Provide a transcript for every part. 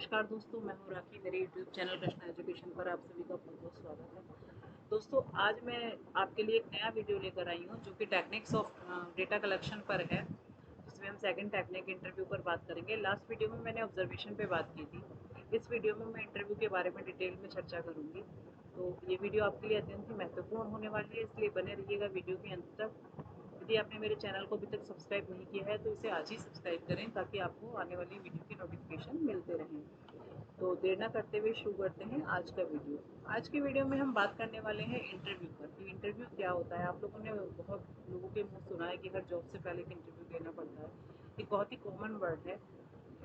नमस्कार दोस्तों, मैं हूँ राखी। मेरे यूट्यूब चैनल कृष्णा एजुकेशन पर आप सभी का बहुत बहुत स्वागत है। दोस्तों, आज मैं आपके लिए एक नया वीडियो लेकर आई हूँ जो कि टेक्निक्स ऑफ डेटा कलेक्शन पर है, जिसमें हम सेकंड टेक्निक इंटरव्यू पर बात करेंगे। लास्ट वीडियो में मैंने ऑब्जर्वेशन पे बात की थी। इस वीडियो में मैं इंटरव्यू के बारे में डिटेल में चर्चा करूँगी। तो ये वीडियो आपके लिए अत्यंत ही महत्वपूर्ण होने वाली है, इसलिए बने रहिएगा वीडियो के अंत तक। यदि आपने मेरे चैनल को अभी तक सब्सक्राइब नहीं किया है तो इसे आज ही सब्सक्राइब करें, ताकि आपको आने वाली वीडियो की नोटिफिकेशन मिलते रहें। तो देर ना करते हुए शुरू करते हैं आज का वीडियो। आज के वीडियो में हम बात करने वाले हैं इंटरव्यू पर कि इंटरव्यू क्या होता है। आप लोगों ने बहुत लोगों के मुँह सुना है कि हर जॉब से पहले एक इंटरव्यू देना पड़ता है। एक बहुत ही कॉमन वर्ड है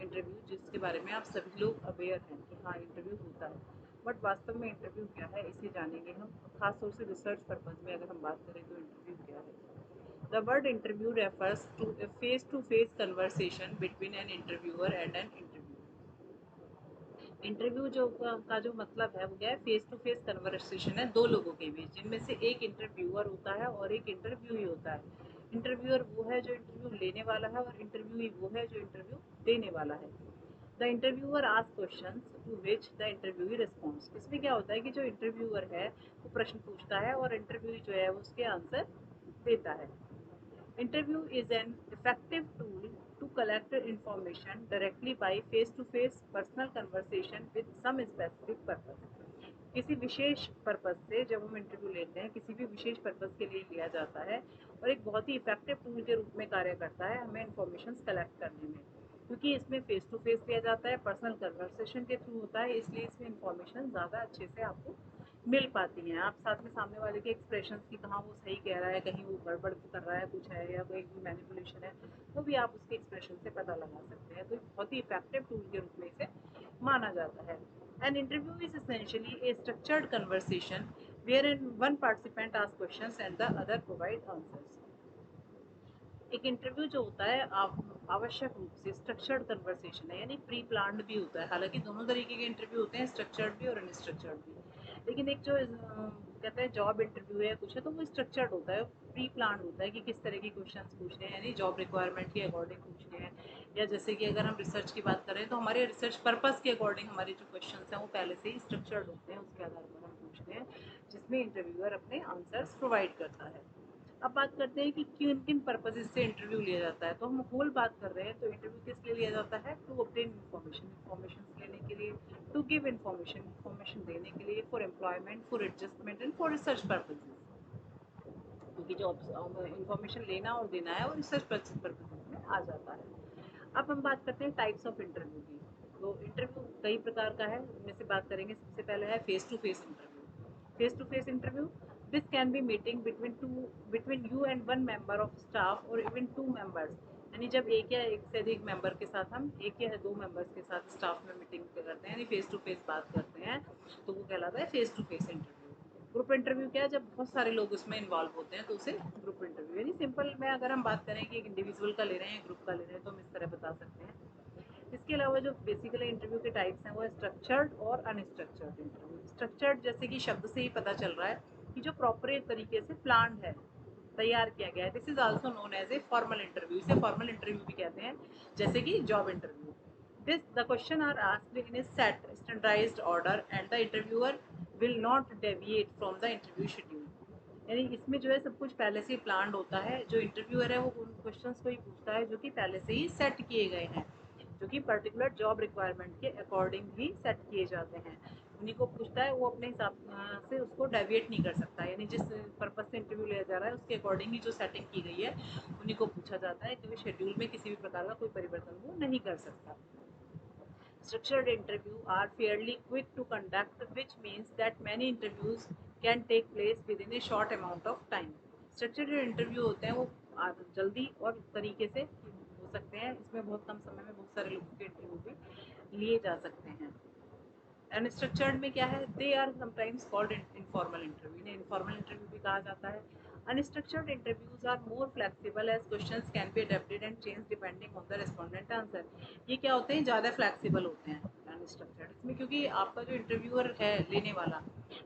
इंटरव्यू, जिसके बारे में आप सभी लोग अवेयर हैं कि हाँ, इंटरव्यू होता है। बट वास्तव में इंटरव्यू क्या है, इसे जानेंगे हम। खासतौर से रिसर्च पर्पज़ में अगर हम बात करें तो इंटरव्यू क्या है। The word interview refers to a face-to-face conversation between an interviewer and an interview. Interview का जो मतलब है वो क्या है, फेस टू फेस कन्वर्सेशन है दो लोगों के बीच, जिनमें से एक इंटरव्यूअर होता है और एक इंटरव्यू ही होता है। इंटरव्यूअर वो है जो इंटरव्यू लेने वाला है और इंटरव्यू वो है जो इंटरव्यू देने वाला है। The interviewer ask questions to which the interviewer response. इसमें क्या होता है कि जो इंटरव्यूअर है वो प्रश्न पूछता है और इंटरव्यू जो है वो उसके आंसर देता है। Interview is an effective tool to collect information directly by face-to-face personal conversation with some specific purpose. किसी विशेष पर्पज़ से जब हम इंटरव्यू लेते हैं, किसी भी विशेष पर्पज़ के लिए लिया जाता है और एक बहुत ही इफेक्टिव टूल के रूप में कार्य करता है हमें इन्फॉर्मेशन कलेक्ट करने में। क्योंकि इसमें फेस टू फेस लिया जाता है, पर्सनल कन्वर्सेशन के थ्रू होता है, इसलिए इसमें इन्फॉर्मेशन ज़्यादा अच्छे से आपको मिल पाती हैं। आप साथ में सामने वाले के एक्सप्रेशंस की, कहाँ वो सही कह रहा है, कहीं वो गड़बड़ कर रहा है कुछ है, या कोई मैनिपुलेशन है, वो भी आप उसके एक्सप्रेशन से पता लगा सकते हैं। तो बहुत ही इफेक्टिव टूल के रूप में इसे माना जाता है। An interview is essentially a structured conversation wherein one participant asks questions and the other provide answers. एक इंटरव्यू जो होता है आवश्यक रूप से स्ट्रक्चर्ड कन्वर्सेशन है, यानी प्री प्लान्ड भी होता है। हालांकि दोनों तरीके के इंटरव्यू होते हैं, स्ट्रक्चर्ड भी और अनस्ट्रक्चर्ड भी। लेकिन एक जो कहते हैं जॉब इंटरव्यू है कुछ है, तो वो स्ट्रक्चर्ड होता है, प्री प्लान्ड होता है कि किस तरह के क्वेश्चंस पूछने हैं, यानी जॉब रिक्वायरमेंट के अकॉर्डिंग पूछने हैं। या जैसे कि अगर हम रिसर्च की बात करें तो हमारे रिसर्च पर्पज़ के अकॉर्डिंग हमारे जो क्वेश्चन हैं वो पहले से ही स्ट्रक्चर्ड होते हैं, उसके आधार पर हम पूछते हैं, जिसमें इंटरव्यूअर अपने आंसर्स प्रोवाइड करता है। अब बात करते हैं कि किन किन पर्पजेज से इंटरव्यू लिया जाता है। तो हम होल बात कर रहे हैं, तो इंटरव्यू किस लिए लिया जाता है? टू ऑब्टेन इन्फॉर्मेशन लेने के लिए, टू गिव इन्फॉर्मेशन देने के लिए, for employment, for adjustment and for research purposes. क्योंकि जो इन्फॉर्मेशन लेना और देना है वो रिसर्च पर्पजेज में आ जाता है। अब हम बात करते हैं टाइप्स ऑफ इंटरव्यू की। तो इंटरव्यू कई प्रकार का है, उनमें से बात करेंगे। सबसे पहले है face to face interview. Face to face interview, this can be meeting between you and one member of staff और इवन टू मेंबर्स। यानी जब एक या एक से अधिक मेंबर के साथ हम एक या दो मेंबर्स के साथ स्टाफ में मीटिंग करते हैं, यानी फेस टू फेस बात करते हैं, तो वो कहलाता है face to face interview. Group interview क्या है? जब बहुत सारे लोग उसमें इन्वॉल्व होते हैं तो उसे ग्रुप इंटरव्यू, यानी सिंपल में अगर हम बात करें कि एक इंडिविजुअल का ले रहे हैं, ग्रुप का ले रहे हैं, तो हम इस तरह बता सकते हैं। इसके अलावा जो बेसिकली इंटरव्यू के टाइप्स हैं वो है स्ट्रक्चर्ड और अनस्ट्रक्चर्ड इंटरव्यू। स्ट्रक्चर्ड जैसे कि शब्द से ही पता चल रहा है कि जो प्रॉपर तरीके से प्लान्ड है, तैयार किया गया है। This is also known as a formal interview. इसे फॉर्मल इंटरव्यू भी कहते हैं, जैसे कि job interview. This the question are asked in a set standardised order and the interviewer will not deviate from the interview schedule. यानी इसमें जो है सब कुछ पहले से ही प्लान्ड होता है। जो इंटरव्यूअर है वो उन क्वेश्चंस को ही पूछता है जो कि पहले से ही सेट किए गए हैं, जो कि पर्टिकुलर जॉब रिक्वायरमेंट के अकॉर्डिंग ही सेट किए जाते हैं। उन्हीं को पूछता है, वो अपने हिसाब से उसको डेविएट नहीं कर सकता। यानी जिस पर्पज से इंटरव्यू लिया जा रहा है उसके अकॉर्डिंग ही जो सेटिंग की गई है उन्हीं को पूछा जाता है, क्योंकि शेड्यूल में किसी भी प्रकार का कोई परिवर्तन वो नहीं कर सकता। Structured interview are fairly quick to conduct, which means that many interviews can take place within a short amount of time. Structured interview होते हैं वो जल्दी और तरीके से हो सकते हैं। इसमें बहुत कम समय में बहुत सारे लोगों के इंटरव्यू भी लिए जा सकते हैं। अनस्ट्रक्चर्ड में क्या है? They are sometimes called informal interview. इन्हें इनफॉर्मल इंटरव्यू भी कहा जाता है। Unstructured interviews are more flexible as questions can be adapted and change depending on the respondent answer. ये क्या होते हैं? ज़्यादा फ्लेक्सिबल होते हैं अनस्ट्रक्चर्ड। इसमें क्योंकि आपका जो इंटरव्यूअर है लेने वाला,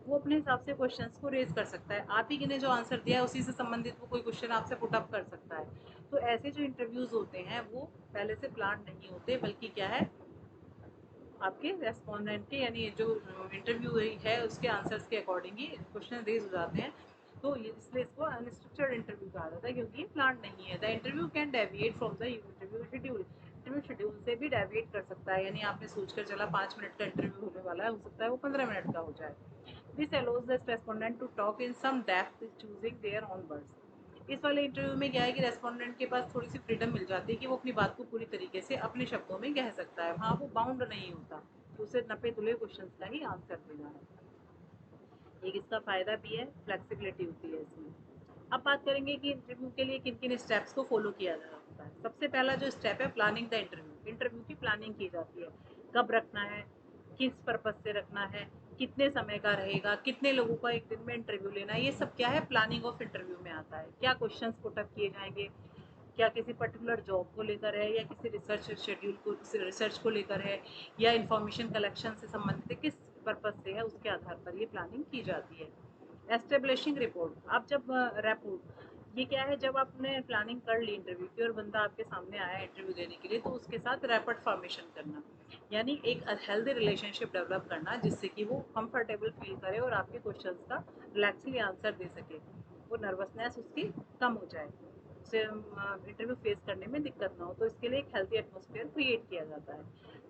वो अपने हिसाब से क्वेश्चंस को रेज कर सकता है। आप ही ने जो आंसर दिया है उसी से संबंधित वो कोई क्वेश्चन आपसे पुट अप कर सकता है। तो ऐसे जो इंटरव्यूज होते हैं वो पहले से प्लान नहीं होते, बल्कि क्या है, आपके रेस्पोंडेंट के यानी जो इंटरव्यू है उसके आंसर्स के अकॉर्डिंग ही क्वेश्चन रेज हो जाते हैं। तो इसलिए इसको अनस्ट्रक्चर्ड इंटरव्यू कहा जाता है, क्योंकि ये प्लान नहीं है। The interview can deviate from the interview schedule. Interview schedule से भी डेविएट कर सकता है, यानी आपने सोचकर चला 5 मिनट का इंटरव्यू होने वाला है, हो सकता है वो 15 मिनट का हो जाए। This allows the respondent to talk in some depth choosing their own words। इस वाले इंटरव्यू में क्या है कि रेस्पोंडेंट के पास थोड़ी सी फ्रीडम मिल जाती है कि वो अपनी बात को पूरी तरीके से अपने शब्दों में कह सकता है। हाँ, वो बाउंड नहीं होता कि उसे नपे तुले क्वेश्चन का ही आंसर देना है। एक इसका फायदा भी है, फ्लेक्सिबिलिटी होती है इसमें। अब बात करेंगे कि इंटरव्यू के लिए किन किन स्टेप्स को फॉलो किया जा सकता है। सबसे पहला जो स्टेप है, प्लानिंग द इंटरव्यू। इंटरव्यू की प्लानिंग की जाती है, कब रखना है, किस पर्पज से रखना है, कितने समय का रहेगा, कितने लोगों का एक दिन में इंटरव्यू लेना है। ये सब क्या है, प्लानिंग ऑफ इंटरव्यू में आता है। क्या क्वेश्चन पुटअप किए जाएंगे, क्या किसी पर्टिकुलर जॉब को लेकर है, या किसी रिसर्च शेड्यूल को, रिसर्च को लेकर है, या इंफॉर्मेशन कलेक्शन से संबंधित है, किस पर्पज से है, उसके आधार पर ये प्लानिंग की जाती है। Establishing report. आप जब रैपोर्ट, ये क्या है, जब आपने प्लानिंग कर ली इंटरव्यू की और बंदा आपके सामने आया इंटरव्यू देने के लिए, तो उसके साथ रैपिड फॉर्मेशन करना, यानी एक हेल्दी रिलेशनशिप डेवलप करना, जिससे कि वो कंफर्टेबल फील करे और आपके क्वेश्चंस का रिलैक्सली आंसर दे सके, वो नर्वसनेस उसकी कम हो जाए, उसे इंटरव्यू फेस करने में दिक्कत ना हो। तो इसके लिए एक हेल्दी एटमोसफेयर क्रिएट किया जाता है।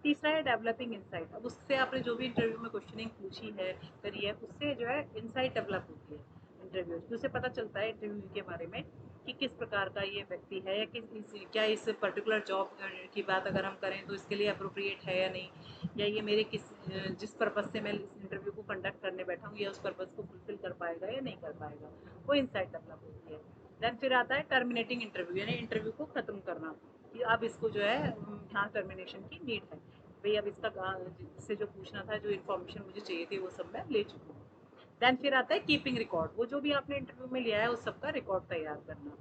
तीसरा है डेवलपिंग इंसाइट। अब उससे आपने जो भी इंटरव्यू में क्वेश्चनिंग पूछी है, करी है, उससे जो है इंसाइट डेवलप होती है इंटरव्यू, उससे पता चलता है इंटरव्यू के बारे में कि किस प्रकार का ये व्यक्ति है, या क्या इस पर्टिकुलर जॉब की बात अगर हम करें तो इसके लिए अप्रोप्रिएट है या नहीं, या ये मेरे जिस पर्पज़ से मैं इस इंटरव्यू को कंडक्ट करने बैठा हूँ, या उस पर्पज़ को फुलफिल कर पाएगा या नहीं कर पाएगा, वो इंसाइट डेवलप होती है। देन फिर आता है टर्मिनेटिंग इंटरव्यू, यानी इंटरव्यू को ख़त्म करना, कि अब इसको जो है यहाँ टर्मिनेशन की नीड है, भाई अब इससे जो पूछना था, जो इन्फॉर्मेशन मुझे चाहिए थी, वो सब मैं ले चुकी हूँ। देन फिर आता है कीपिंग रिकॉर्ड, वो जो भी आपने इंटरव्यू में लिया है उस सबका रिकॉर्ड तैयार करना।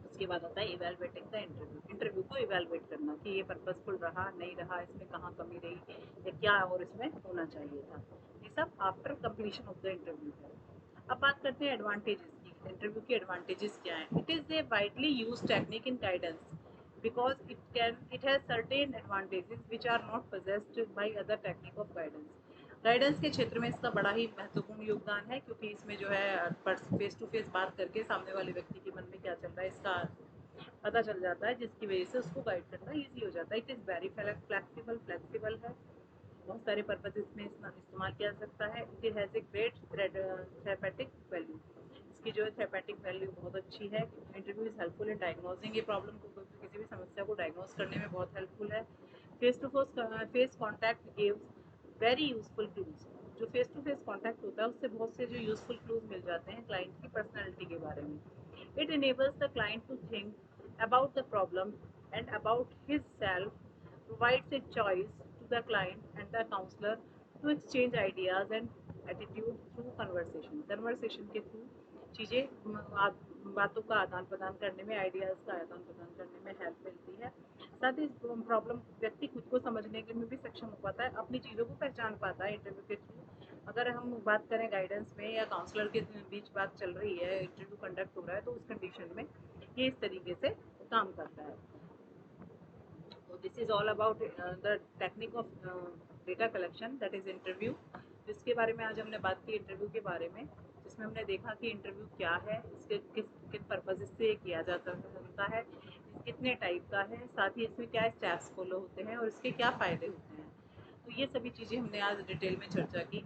उसके बाद आता है इवेलुएटिंग द इंटरव्यू, इंटरव्यू को इवेलुएट करना कि ये पर्पसफुल रहा, नहीं रहा, इसमें कहाँ कमी रही, या क्या और इसमें होना चाहिए था। ये सब after completion of the interview है। अब बात करते हैं एडवांटेजेस की। इंटरव्यू के एडवांटेजेस क्या हैं? It is a widely use technique in guidance, because it has certain advantages which are not possessed by other technique of guidance। Guidance के क्षेत्र में इसका बड़ा ही महत्वपूर्ण योगदान है, क्योंकि इसमें जो है फेस टू फेस बात करके सामने वाले व्यक्ति के मन में क्या चल रहा है इसका पता चल जाता है, जिसकी वजह से उसको गाइड करना ईजी हो जाता है। इट इज़ वेरी फ्लेक्सिबल है, बहुत सारे पर्पज इसमें इस्तेमाल किया जा सकता है। It has a great therapeutic value, इसकी जो है थेरेपेटिक वैल्यू बहुत अच्छी है। Interview is helpful in diagnosing ये प्रॉब्लम को, किसी भी समस्या को डायग्नोज करने में बहुत हेल्पफुल है। Face to face contact gives very useful clues. जो फेस टू फेस कॉन्टैक्ट होता है उससे बहुत से जो यूजफुल क्लूज मिल जाते हैं क्लाइंट की पर्सनैलिटी के बारे में। It enables the client to think about the problem and about his self, provides a choice to the client and the counselor to exchange ideas and attitude through conversation। conversation के through चीज़ें बातों का आदान प्रदान करने में, ideas का आदान प्रदान करने में हेल्प मिलती है। साथ ही प्रॉब्लम व्यक्ति खुद को समझने के में भी सक्षम हो पाता है, अपनी चीज़ों को पहचान पाता है इंटरव्यू के थ्रू। अगर हम बात करें गाइडेंस में या काउंसलर के बीच बात चल रही है, इंटरव्यू कंडक्ट हो रहा है, तो उस कंडीशन में ये इस तरीके से काम करता है। तो this is all about the technique of data collection, that is interview, जिसके बारे में आज हमने बात की इंटरव्यू के बारे में, जिसमें हमने देखा कि इंटरव्यू क्या है, इसके किन पर्पज से किया जाता है, कितने टाइप का है, साथ ही इसमें क्या स्टेप्स फॉलो होते हैं और इसके क्या फ़ायदे होते हैं। तो ये सभी चीज़ें हमने आज डिटेल में चर्चा की।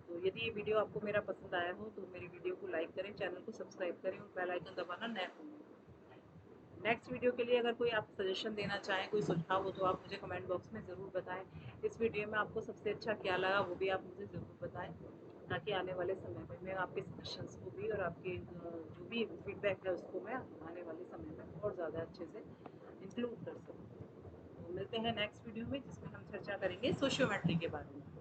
तो यदि ये वीडियो आपको मेरा पसंद आया हो तो मेरी वीडियो को लाइक करें, चैनल को सब्सक्राइब करें और बेल आइकन दबाना न भूलें। नेक्स्ट वीडियो के लिए अगर कोई आप सजेशन देना चाहें, कोई सुझाव हो, तो आप मुझे कमेंट बॉक्स में ज़रूर बताएं। इस वीडियो में आपको सबसे अच्छा क्या लगा वो भी आप मुझे ज़रूर बताएं, ताकि आने वाले समय में मैं आपके सजेशंस को भी और आपके जो भी फीडबैक है उसको मैं आने वाले समय में और ज़्यादा अच्छे से इंक्लूड कर सकूँ। तो मिलते हैं नेक्स्ट वीडियो में, जिसमें हम चर्चा करेंगे सोशियोमेट्री के बारे में।